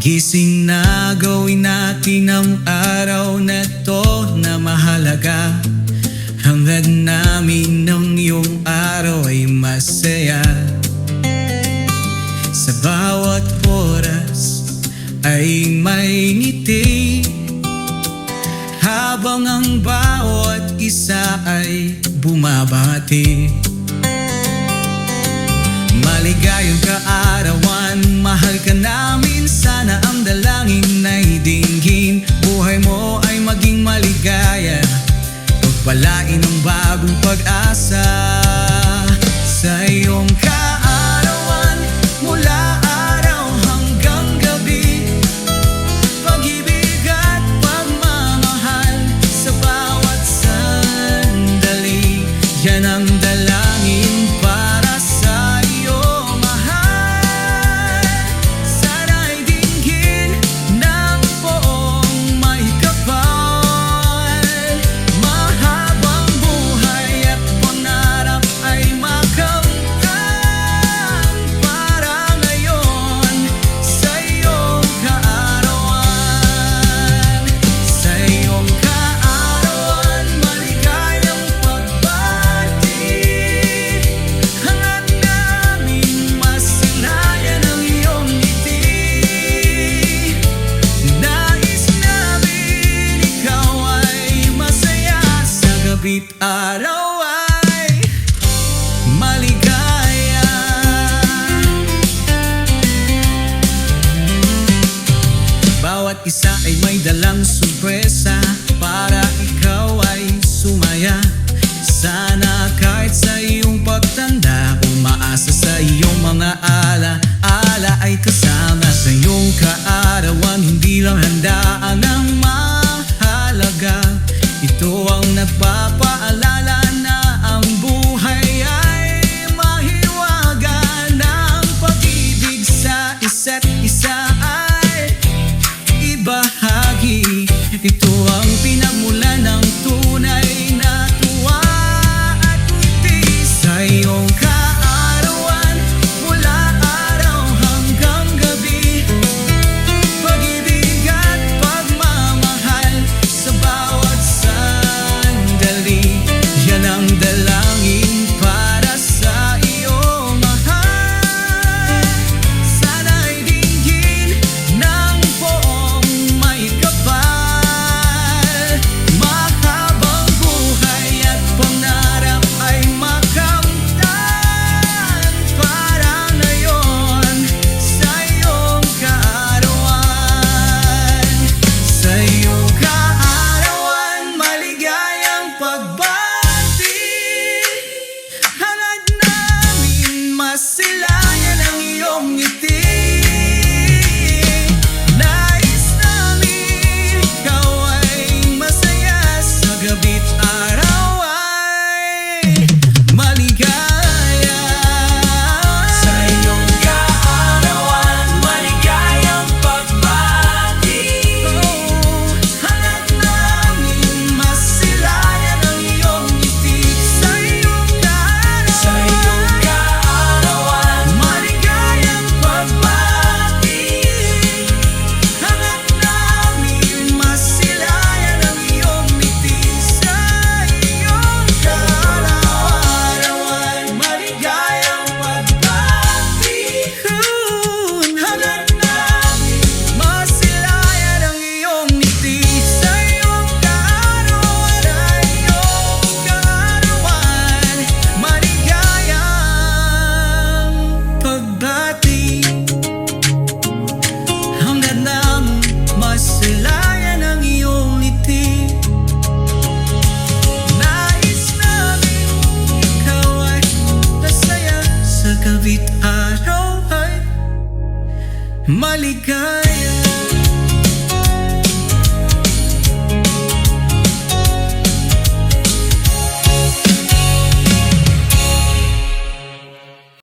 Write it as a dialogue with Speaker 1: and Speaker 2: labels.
Speaker 1: Pagising na gawin natin ang araw na to na mahalaga. Hangad namin ng iyong araw ay masaya. Sa bawat oras ay may ngiti, habang ang bawat isa ay bumabati. Maligayang kaarawan, mahal ka namin, sana ang dalangin ay dinggin. Buhay mo ay maging maligaya, pagpalain ng bagong pag-asa. Sa iyong kaarawan, mula araw hanggang gabi, pag-ibig at pagmamahal sa bawat sandali. Yan ang dalangin para sa iyo, mahal. Sana'y dinggin ng poong may kapal. Mahabang buhay at pangarap ay makamtan para ngayon sa iyong kaarawan. Sa iyong kaarawan, maligayang pagbati. Hangad namin masilayan ang iyong ngiti. Nais namin ikaw ay masaya, sa gabi't araw ay maligaya. Bawat isa ay may dalang sorpresa para ikaw ay sumaya. Sana kahit sa iyong pagtanda, umaasa sa iyong mga ala-ala ay kasama. Sa iyong kaarawan, hindi lang handaan ang mahalaga. Ito ang nagpapaalala na ang buhay ay mahiwaga, ng pag-ibig sa isa't isa ay ibahagi. Ito ang pinagmulan ng tunay na tuwa at ngiti. Sa iyong kaarawan, mula araw hanggang gabi, pag-ibig at pagmamahal sa bawat sandali. Yan ang dalangin para sa iyo, mahal. Sana'y dinggin ng poong may kapal. Mahabang buhay at pangarap ay makamtan para ngayon sa iyong kaarawan. Sa iyong kaarawan, maligayang pagbati. Hangad namin masilayan ang iyong ngiti. Nais namin ikaw ay masaya, sa gabi't araw ay maligaya. Sa iyong kaarawan, maligayang pagbati. Hangad namin masilayan ang iyong ngiti. Sa iyong kaarawan, maligayang pagbati. Hangad namin masilayan ang iyong ngiti. Sa iyong kaarawan, maligayang pagbati. Hangad namin masilayan ang iyong ngiti. Sa iyong kaarawan, maligayang pagbati. Hangad namin masilayan ang iyong ngiti. Nais namin ikaw ay masaya, sa gabi't araw ay maligaya.